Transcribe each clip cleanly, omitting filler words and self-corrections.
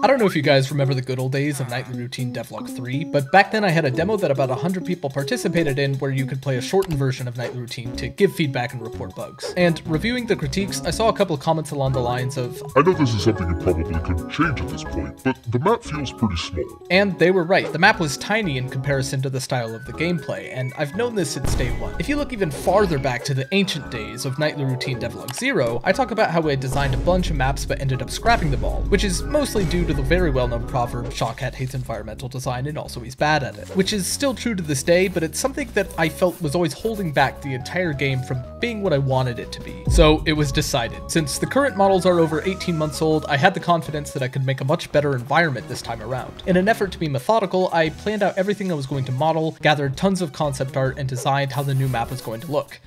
I don't know if you guys remember the good old days of Nightly Routine Devlog 3, but back then I had a demo that about 100 people participated in where you could play a shortened version of Nightly Routine to give feedback and report bugs. And reviewing the critiques, I saw a couple of comments along the lines of, I know this is something you probably couldn't change at this point, but the map feels pretty small. And they were right. The map was tiny in comparison to the style of the gameplay, and I've known this since day one. If you look even farther back to the ancient days of Nightly Routine Devlog 0, I talk about how I designed a bunch of maps but ended up scrapping them all, which is mostly due to the very well-known proverb, Shawkat hates environmental design and also he's bad at it, which is still true to this day, but it's something that I felt was always holding back the entire game from being what I wanted it to be. So it was decided. Since the current models are over 18 months old, I had the confidence that I could make a much better environment this time around. In an effort to be methodical, I planned out everything I was going to model, gathered tons of concept art, and designed how the new map was going to look.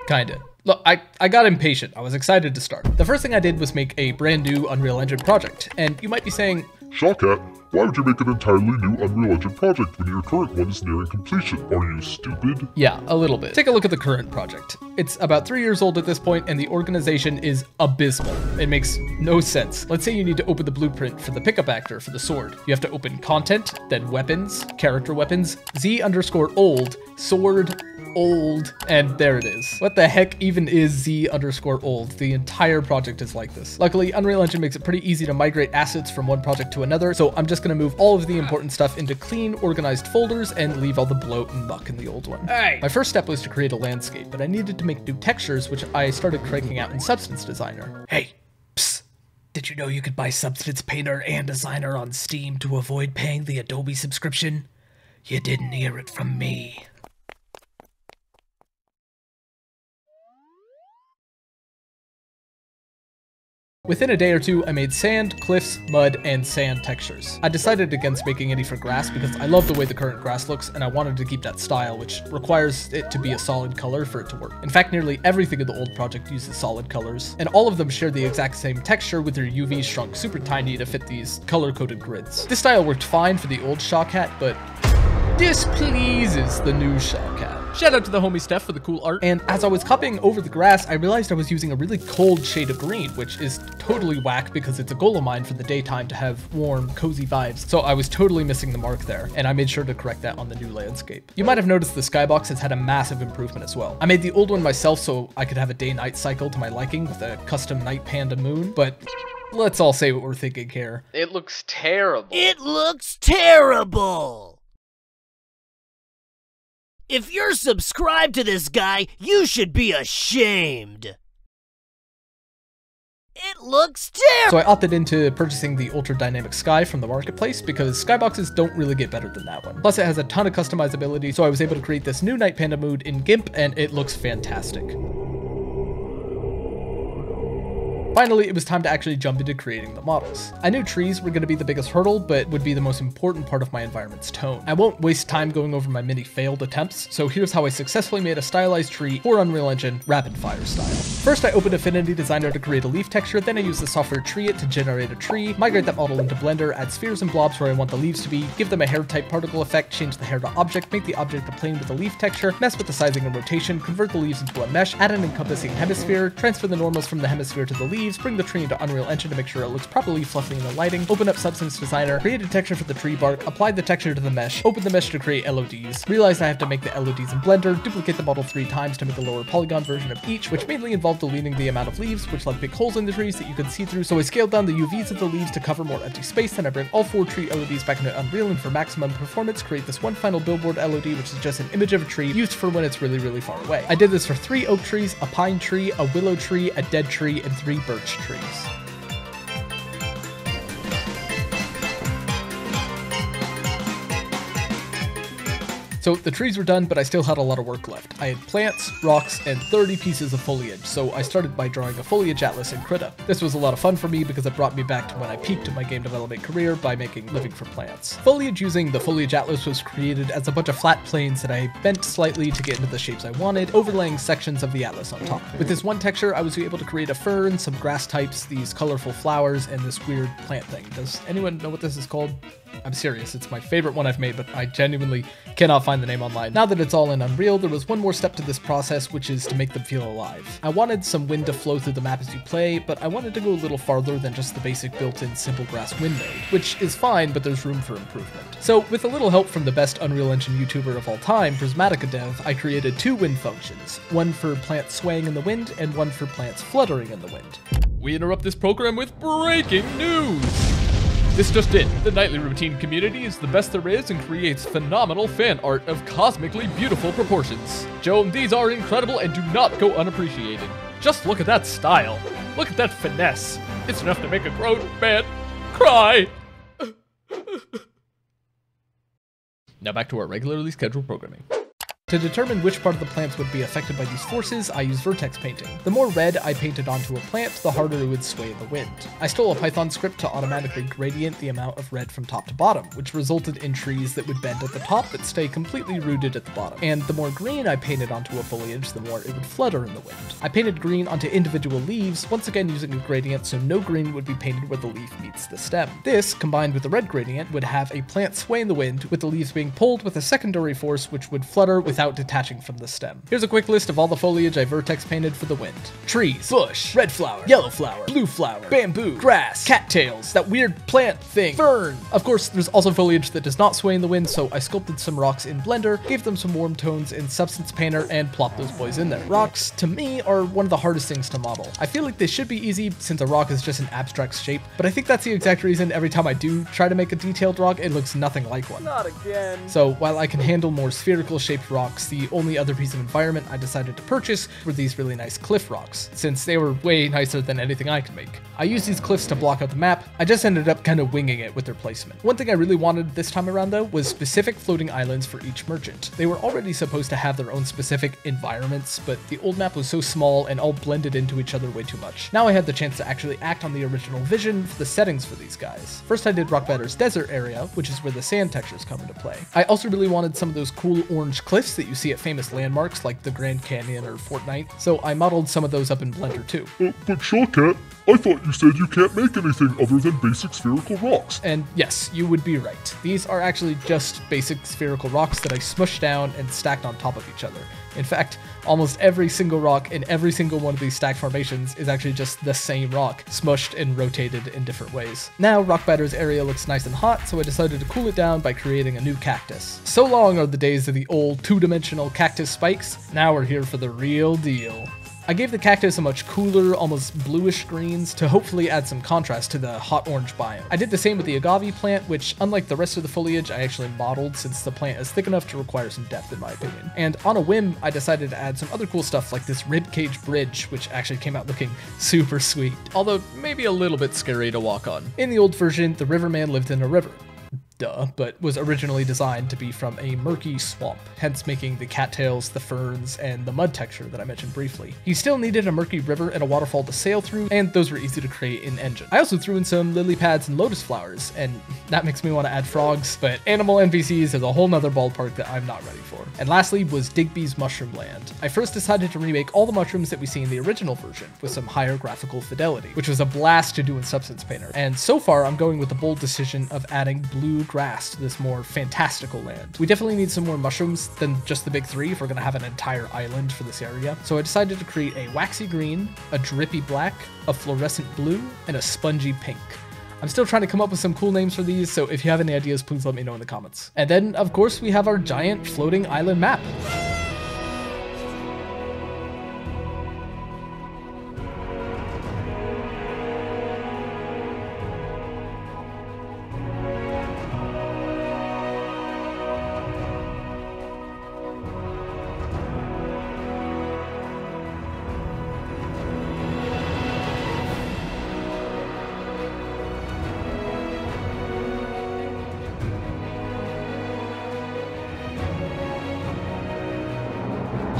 Kinda. Look, I got impatient. I was excited to start. The first thing I did was make a brand new Unreal Engine project, and you might be saying, Shawkat, why would you make an entirely new Unreal Engine project when your current one is nearing completion? Are you stupid? Yeah, a little bit. Take a look at the current project. It's about 3 years old at this point, and the organization is abysmal. It makes no sense. Let's say you need to open the blueprint for the pickup actor for the sword. You have to open content, then weapons, character weapons, Z_old, sword, old, and there it is. What the heck even is Z_old? The entire project is like this. Luckily, Unreal Engine makes it pretty easy to migrate assets from one project to another, so I'm just gonna move all of the important stuff into clean, organized folders and leave all the bloat and muck in the old one. Hey. My first step was to create a landscape, but I needed to make new textures, which I started cranking out in Substance Designer. Hey, psst. Did you know you could buy Substance Painter and Designer on Steam to avoid paying the Adobe subscription? You didn't hear it from me. Within a day or two, I made sand, cliffs, mud, and sand textures. I decided against making any for grass because I love the way the current grass looks and I wanted to keep that style, which requires it to be a solid color for it to work. In fact, nearly everything in the old project uses solid colors, and all of them share the exact same texture with their UVs shrunk super tiny to fit these color-coded grids. This style worked fine for the old Shawkat, but displeases the new Shawkat. Shout out to the homie Steph for the cool art. And as I was copying over the grass, I realized I was using a really cold shade of green, which is totally whack because it's a goal of mine for the daytime to have warm, cozy vibes. So I was totally missing the mark there, and I made sure to correct that on the new landscape. You might have noticed the skybox has had a massive improvement as well. I made the old one myself so I could have a day-night cycle to my liking with a custom night panda moon, but let's all say what we're thinking here. It looks terrible. It looks terrible! If you're subscribed to this guy, you should be ashamed. It looks terrible! So I opted into purchasing the Ultra Dynamic Sky from the marketplace because skyboxes don't really get better than that one. Plus it has a ton of customizability, so I was able to create this new Night Panda mood in GIMP, and it looks fantastic. Finally, it was time to actually jump into creating the models. I knew trees were going to be the biggest hurdle, but would be the most important part of my environment's tone. I won't waste time going over my many failed attempts, so here's how I successfully made a stylized tree for Unreal Engine, rapid fire style. First, I opened Affinity Designer to create a leaf texture, then I used the software Treeit to generate a tree, migrate that model into Blender, add spheres and blobs where I want the leaves to be, give them a hair type particle effect, change the hair to object, make the object a plane with the leaf texture, mess with the sizing and rotation, convert the leaves into a mesh, add an encompassing hemisphere, transfer the normals from the hemisphere to the leaves, bring the tree into Unreal Engine to make sure it looks properly fluffy in the lighting, open up Substance Designer, create a texture for the tree bark, apply the texture to the mesh, open the mesh to create LODs, realize I have to make the LODs in Blender, duplicate the model 3 times to make a lower polygon version of each, which mainly involved deleting the amount of leaves, which left big holes in the trees that you could see through, so I scaled down the UVs of the leaves to cover more empty space, then I bring all 4 tree LODs back into Unreal, and for maximum performance, create this one final billboard LOD, which is just an image of a tree used for when it's really, really far away. I did this for 3 oak trees, a pine tree, a willow tree, a dead tree, and 3 birch trees. So the trees were done, but I still had a lot of work left. I had plants, rocks, and 30 pieces of foliage, so I started by drawing a foliage atlas in Krita. This was a lot of fun for me because it brought me back to when I peaked in my game development career by making Living for Plants. Foliage using the foliage atlas was created as a bunch of flat planes that I bent slightly to get into the shapes I wanted, overlaying sections of the atlas on top. With this one texture, I was able to create a fern, some grass types, these colorful flowers, and this weird plant thing. Does anyone know what this is called? I'm serious, it's my favorite one I've made, but I genuinely cannot find find the name online. Now that it's all in Unreal, there was one more step to this process, which is to make them feel alive. I wanted some wind to flow through the map as you play, but I wanted to go a little farther than just the basic built-in simple grass wind mode, which is fine, but there's room for improvement. So with a little help from the best Unreal Engine YouTuber of all time, Prismatica Dev, I created two wind functions, one for plants swaying in the wind and one for plants fluttering in the wind. We interrupt this program with breaking news! This just in, the Nightly Routine community is the best there is and creates phenomenal fan art of cosmically beautiful proportions. Joan, these are incredible and do not go unappreciated. Just look at that style. Look at that finesse. It's enough to make a grown man cry. Now back to our regularly scheduled programming. To determine which part of the plants would be affected by these forces, I used vertex painting. The more red I painted onto a plant, the harder it would sway in the wind. I stole a Python script to automatically gradient the amount of red from top to bottom, which resulted in trees that would bend at the top but stay completely rooted at the bottom. And the more green I painted onto a foliage, the more it would flutter in the wind. I painted green onto individual leaves, once again using a gradient so no green would be painted where the leaf meets the stem. This, combined with the red gradient, would have a plant sway in the wind, with the leaves being pulled with a secondary force which would flutter without detaching from the stem. Here's a quick list of all the foliage I vertex painted for the wind. Trees, bush, red flower, yellow flower, blue flower, bamboo, grass, cattails, that weird plant thing, fern. Of course, there's also foliage that does not sway in the wind, so I sculpted some rocks in Blender, gave them some warm tones in Substance Painter, and plopped those boys in there. Rocks, to me, are one of the hardest things to model. I feel like they should be easy since a rock is just an abstract shape, but I think that's the exact reason every time I do try to make a detailed rock, it looks nothing like one. Not again. So while I can handle more spherical shaped rocks, the only other piece of environment I decided to purchase were these really nice cliff rocks, since they were way nicer than anything I could make. I used these cliffs to block out the map. I just ended up kind of winging it with their placement. One thing I really wanted this time around though was specific floating islands for each merchant. They were already supposed to have their own specific environments, but the old map was so small and all blended into each other way too much. Now I had the chance to actually act on the original vision for the settings for these guys. First I did Rockbatter's desert area, which is where the sand textures come into play. I also really wanted some of those cool orange cliffs that you see at famous landmarks like the Grand Canyon or Fortnite, so I modeled some of those up in Blender too. But Shawcat, I thought you said you can't make anything other than basic spherical rocks. And yes, you would be right. These are actually just basic spherical rocks that I smushed down and stacked on top of each other. In fact, almost every single rock in every single one of these stacked formations is actually just the same rock, smushed and rotated in different ways. Now, Rockbatter's area looks nice and hot, so I decided to cool it down by creating a new cactus. So long are the days of the old two-dimensional cactus spikes. Now we're here for the real deal. I gave the cactus a much cooler, almost bluish greens to hopefully add some contrast to the hot orange biome. I did the same with the agave plant, which unlike the rest of the foliage, I actually modeled since the plant is thick enough to require some depth in my opinion. And on a whim, I decided to add some other cool stuff like this ribcage bridge, which actually came out looking super sweet, although maybe a little bit scary to walk on. In the old version, the riverman lived in a river. Duh, but was originally designed to be from a murky swamp, hence making the cattails, the ferns, and the mud texture that I mentioned briefly. He still needed a murky river and a waterfall to sail through, and those were easy to create in Engine. I also threw in some lily pads and lotus flowers, and that makes me want to add frogs, but animal NPCs is a whole nother ballpark that I'm not ready for. And lastly was Digby's Mushroom Land. I first decided to remake all the mushrooms that we see in the original version with some higher graphical fidelity, which was a blast to do in Substance Painter. And so far, I'm going with the bold decision of adding blue grass to this more fantastical land. We definitely need some more mushrooms than just the big three if we're going to have an entire island for this area. So I decided to create a waxy green, a drippy black, a fluorescent blue, and a spongy pink. I'm still trying to come up with some cool names for these, so if you have any ideas, please let me know in the comments. And then, of course, we have our giant floating island map.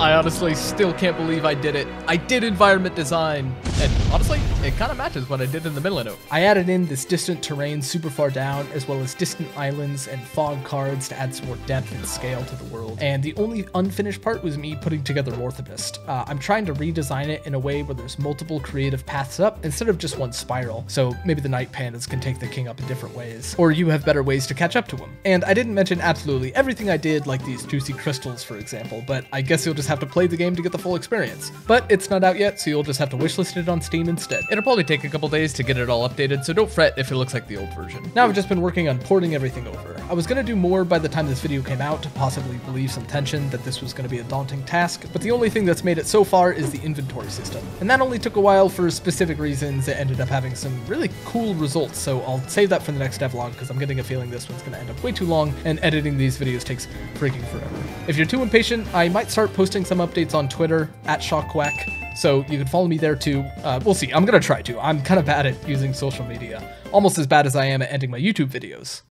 I honestly still can't believe I did it. I did environment design. And honestly, it kind of matches what I did in the middle note. I added in this distant terrain super far down, as well as distant islands and fog cards to add some more depth and scale to the world. And the only unfinished part was me putting together Orthopist. I'm trying to redesign it in a way where there's multiple creative paths up instead of just one spiral. So maybe the Night Pandas can take the king up in different ways, or you have better ways to catch up to him. And I didn't mention absolutely everything I did, like these juicy crystals, for example, but I guess you'll just have to play the game to get the full experience. But it's not out yet, so you'll just have to wishlist it on Steam instead. It'll probably take a couple days to get it all updated, so don't fret if it looks like the old version. Now I've just been working on porting everything over. I was gonna do more by the time this video came out to possibly relieve some tension that this was gonna be a daunting task, but the only thing that's made it so far is the inventory system. And that only took a while for specific reasons. It ended up having some really cool results, so I'll save that for the next devlog because I'm getting a feeling this one's gonna end up way too long, and editing these videos takes freaking forever. If you're too impatient, I might start posting some updates on Twitter @ShockQuack, so you can follow me there too. We'll see. I'm gonna try to. I'm kind of bad at using social media. Almost as bad as I am at editing my YouTube videos.